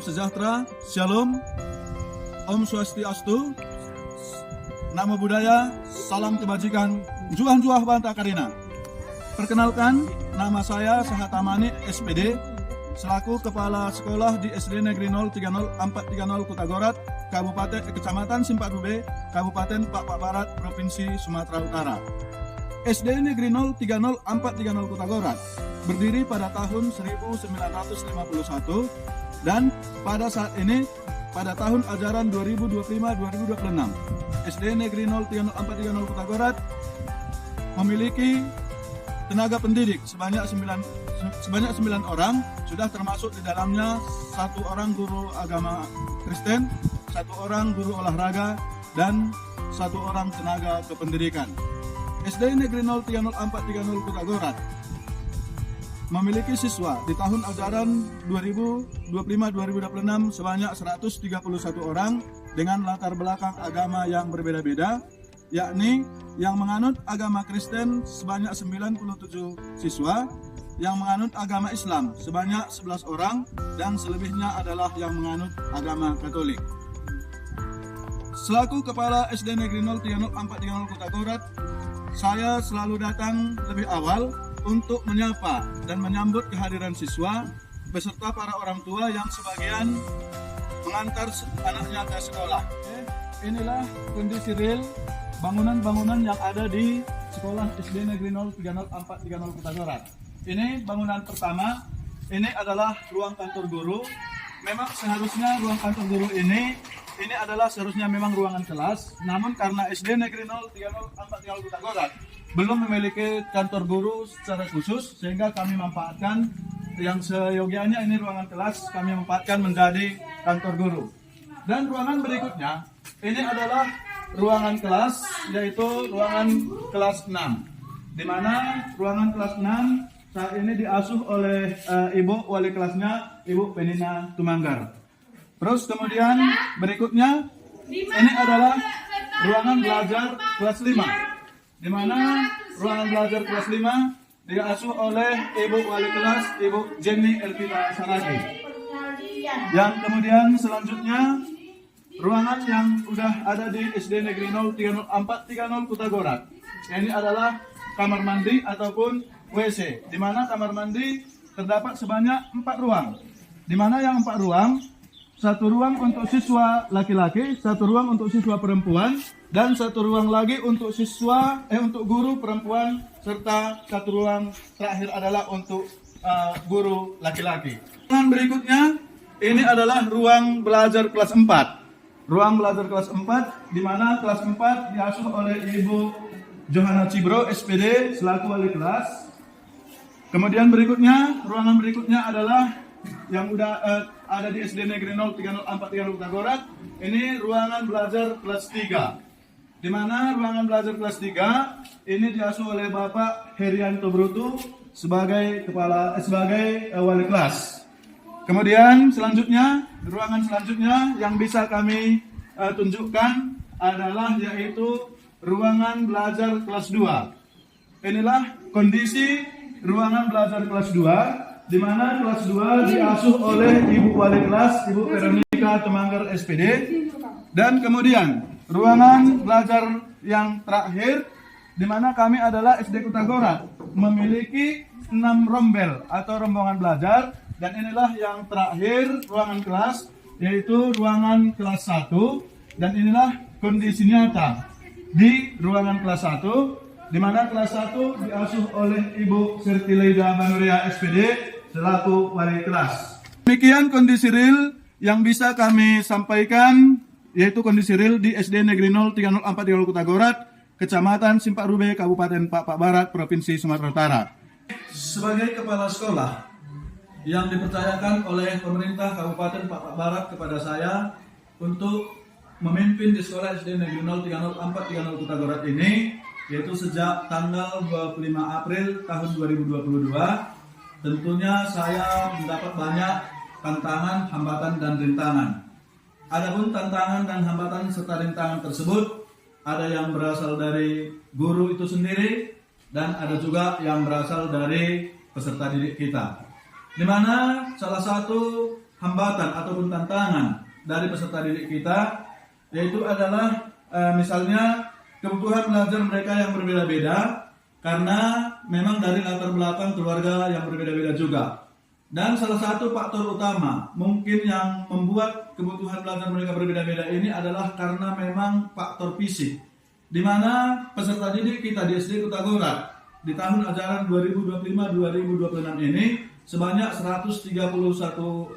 salam sejahtera, shalom, Om Swastiastu, Namo Buddhaya, salam kebajikan, juang-juang banta karina. Perkenalkan, nama saya Sahatamani SPD, selaku Kepala Sekolah di SD Negeri 030 430 Kutagorat, Kecamatan Simpang Dube, Kabupaten Pak Barat, Provinsi Sumatera Utara. SD Negeri 030 430 Kutagorat berdiri pada tahun 1951 dan pada saat ini pada tahun ajaran 2025-2026 SD Negeri 030 430 Kutagorat memiliki tenaga pendidik sebanyak 9 orang, sudah termasuk di dalamnya 1 orang guru agama Kristen, 1 orang guru olahraga, dan 1 orang tenaga kependidikan. SD Negeri 030 430 Kutagorat memiliki siswa di tahun ajaran 2025-2026 sebanyak 131 orang dengan latar belakang agama yang berbeda-beda, yakni yang menganut agama Kristen sebanyak 97 siswa, yang menganut agama Islam sebanyak 11 orang, dan selebihnya adalah yang menganut agama Katolik. Selaku Kepala SD Negeri 030 430 Kutagorat, saya selalu datang lebih awal untuk menyapa dan menyambut kehadiran siswa beserta para orang tua yang sebagian mengantar anaknya ke sekolah. Inilah kondisi real bangunan-bangunan yang ada di sekolah SD Negeri 030 430 Kutagorat. Ini bangunan pertama, ini adalah ruang kantor guru. Memang seharusnya ruang kantor guru ini adalah seharusnya memang ruangan kelas, namun karena SD Negeri 030 430 Kutagorat belum memiliki kantor guru secara khusus, sehingga kami manfaatkan yang seyogianya ini ruangan kelas, kami manfaatkan menjadi kantor guru. Dan ruangan berikutnya, ini adalah ruangan kelas, yaitu ruangan kelas 6, di mana ruangan kelas 6 saat ini diasuh oleh Ibu wali kelasnya, Ibu Penina Tumanggar. Terus kemudian berikutnya, ini adalah ruangan belajar kelas 5, di mana ruangan belajar kelas 5 diasuh oleh Ibu wali kelas, Ibu Jenny Elvira Saragi. Yang kemudian selanjutnya, ruangan yang sudah ada di SD Negeri 030 430 Kutagorat. Ini adalah kamar mandi ataupun WC, di mana kamar mandi terdapat sebanyak 4 ruang. Di mana yang 4 ruang, 1 ruang untuk siswa laki-laki, 1 ruang untuk siswa perempuan, dan 1 ruang lagi untuk untuk guru perempuan, serta 1 ruang terakhir adalah untuk guru laki-laki. Ruangan berikutnya, ini adalah ruang belajar kelas 4. Ruang belajar kelas 4, di mana kelas 4 diasuh oleh Ibu Johana Cibro, SPD, selaku wali kelas. Kemudian berikutnya, ruangan berikutnya adalah yang udah ada di SD Negeri 030 430 Kutagorat. Ini ruangan belajar kelas 3. Di mana ruangan belajar kelas 3 ini diasuh oleh Bapak Herianto Brutu sebagai wali kelas. Kemudian selanjutnya, ruangan selanjutnya yang bisa kami tunjukkan adalah yaitu ruangan belajar kelas 2. Inilah kondisi ruangan belajar kelas 2, di mana kelas 2 diasuh oleh Ibu wali kelas, Ibu Veronica Tumanggar SPD. Dan kemudian ruangan belajar yang terakhir, di mana kami adalah SD Kutagorat memiliki 6 rombel atau rombongan belajar. Dan inilah yang terakhir ruangan kelas, yaitu ruangan kelas 1. Dan inilah kondisi nyata di ruangan kelas 1, di mana kelas 1 diasuh oleh Ibu Sertileida Manuria SPD selaku wali kelas. Demikian kondisi real yang bisa kami sampaikan, yaitu kondisi real di SD Negeri 030 430 Kutagorat, Kecamatan Simpang Rube, Kabupaten Pak Barat, Provinsi Sumatera Utara. Sebagai kepala sekolah yang dipercayakan oleh pemerintah Kabupaten Pak Barat kepada saya untuk memimpin di sekolah SD Negeri 030 430 Kutagorat ini, yaitu sejak tanggal 25 April tahun 2022, tentunya saya mendapat banyak tantangan, hambatan, dan rintangan. Adapun tantangan dan hambatan serta rintangan tersebut ada yang berasal dari guru itu sendiri dan ada juga yang berasal dari peserta didik kita. Di mana salah satu hambatan ataupun tantangan dari peserta didik kita, yaitu adalah misalnya kebutuhan belajar mereka yang berbeda-beda karena memang dari latar belakang keluarga yang berbeda-beda juga. Dan salah satu faktor utama mungkin yang membuat kebutuhan belajar mereka berbeda-beda ini adalah karena memang faktor fisik, di mana peserta didik kita di SD Kutagorat di tahun ajaran 2025-2026 ini sebanyak 131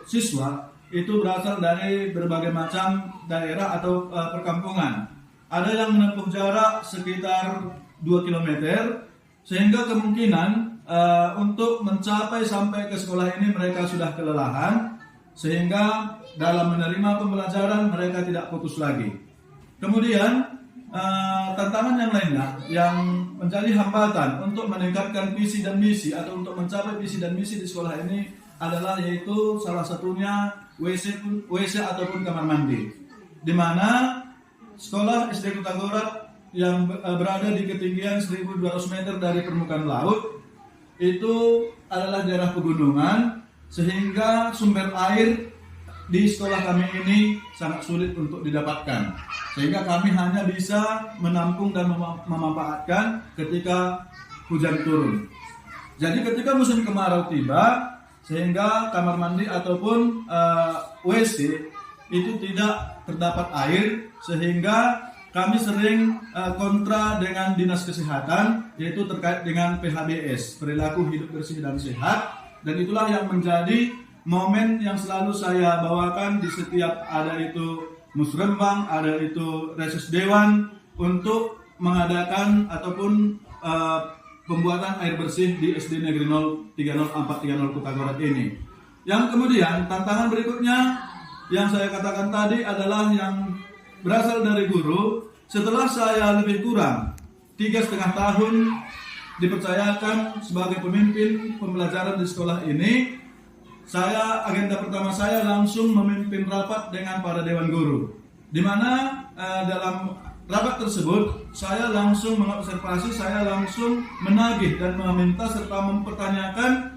siswa itu berasal dari berbagai macam daerah atau perkampungan. Ada yang menempuh jarak sekitar 2 km, sehingga kemungkinan untuk mencapai sampai ke sekolah ini mereka sudah kelelahan, sehingga dalam menerima pembelajaran mereka tidak fokus lagi. Kemudian tantangan yang lainnya yang menjadi hambatan untuk meningkatkan visi dan misi atau untuk mencapai visi dan misi di sekolah ini adalah yaitu salah satunya WC ataupun kamar mandi, di mana sekolah SD Kutagorat yang berada di ketinggian 1.200 meter dari permukaan laut itu adalah daerah pegunungan, sehingga sumber air di sekolah kami ini sangat sulit untuk didapatkan, sehingga kami hanya bisa menampung dan memanfaatkan ketika hujan turun. Jadi ketika musim kemarau tiba, sehingga kamar mandi ataupun WC itu tidak terdapat air, sehingga kami sering kontra dengan dinas kesehatan, yaitu terkait dengan PHBS, perilaku hidup bersih dan sehat. Dan itulah yang menjadi momen yang selalu saya bawakan di setiap ada itu musrembang, ada itu reses dewan, untuk mengadakan ataupun pembuatan air bersih di SD Negeri 030 430 Kutagorat ini. Yang kemudian tantangan berikutnya yang saya katakan tadi adalah yang berasal dari guru. Setelah saya lebih kurang 3,5 tahun dipercayakan sebagai pemimpin pembelajaran di sekolah ini, agenda pertama saya langsung memimpin rapat dengan para dewan guru, di mana dalam rapat tersebut saya langsung mengobservasi, saya langsung menagih dan meminta serta mempertanyakan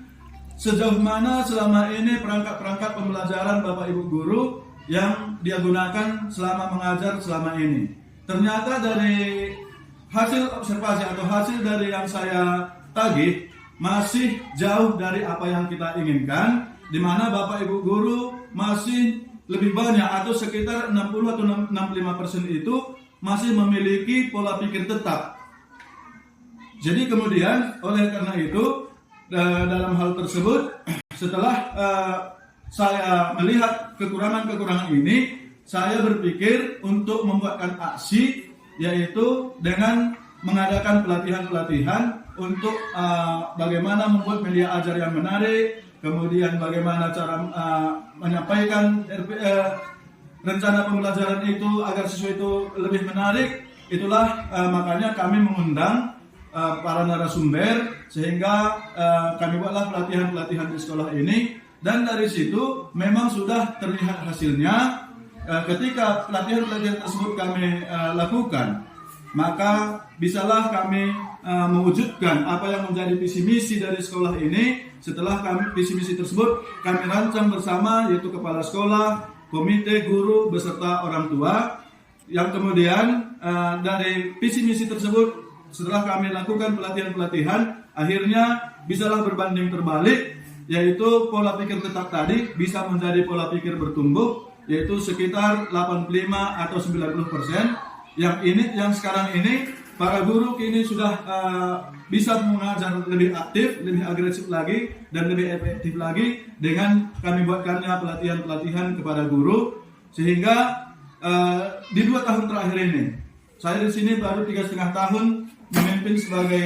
sejauh mana selama ini perangkat-perangkat pembelajaran Bapak Ibu guru yang dia gunakan selama mengajar selama ini. Ternyata dari hasil observasi atau hasil dari yang saya tagih masih jauh dari apa yang kita inginkan, di mana Bapak Ibu guru masih lebih banyak atau sekitar 60 atau 65% itu masih memiliki pola pikir tetap. Jadi kemudian oleh karena itu dalam hal tersebut setelah saya melihat kekurangan-kekurangan ini, saya berpikir untuk membuatkan aksi, yaitu dengan mengadakan pelatihan-pelatihan untuk bagaimana membuat media ajar yang menarik, kemudian bagaimana cara menyampaikan rencana pembelajaran itu agar siswa itu lebih menarik. Itulah makanya kami mengundang para narasumber, sehingga kami buatlah pelatihan-pelatihan di sekolah ini. Dan dari situ memang sudah terlihat hasilnya. Ketika pelatihan-pelatihan tersebut kami lakukan, maka bisalah kami mewujudkan apa yang menjadi visi misi dari sekolah ini. Setelah visi misi tersebut kami rancang bersama, yaitu kepala sekolah, komite guru beserta orang tua. Yang kemudian dari visi misi tersebut setelah kami lakukan pelatihan-pelatihan, akhirnya bisalah berbanding terbalik, yaitu pola pikir tetap tadi bisa menjadi pola pikir bertumbuh, yaitu sekitar 85 atau 90%. Yang sekarang ini para guru kini sudah bisa mengajar lebih aktif, lebih agresif lagi, dan lebih efektif lagi dengan kami buatkannya pelatihan-pelatihan kepada guru. Sehingga di 2 tahun terakhir ini, saya di sini baru 3,5 tahun memimpin sebagai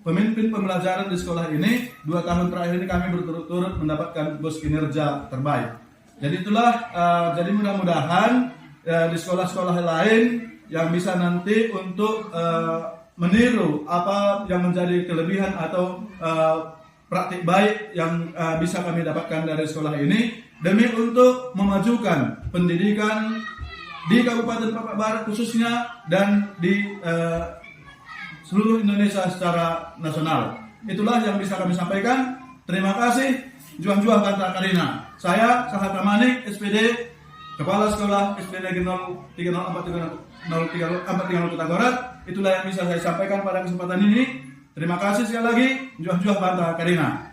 pemimpin pembelajaran di sekolah ini. 2 tahun terakhir ini kami berturut-turut mendapatkan bos kinerja terbaik. Jadi itulah, jadi mudah-mudahan di sekolah-sekolah lain yang bisa nanti untuk meniru apa yang menjadi kelebihan atau praktik baik yang bisa kami dapatkan dari sekolah ini, demi untuk memajukan pendidikan di Kabupaten Papak Barat khususnya dan di seluruh Indonesia secara nasional. Itulah yang bisa kami sampaikan. Terima kasih. Juang-juang kata Karina. Saya Sahata Manik, SPD, Kepala Sekolah SPD Negeri 030430 Kota Gorat. Itulah yang bisa saya sampaikan pada kesempatan ini. Terima kasih sekali lagi. Juah-juah Banta Karina.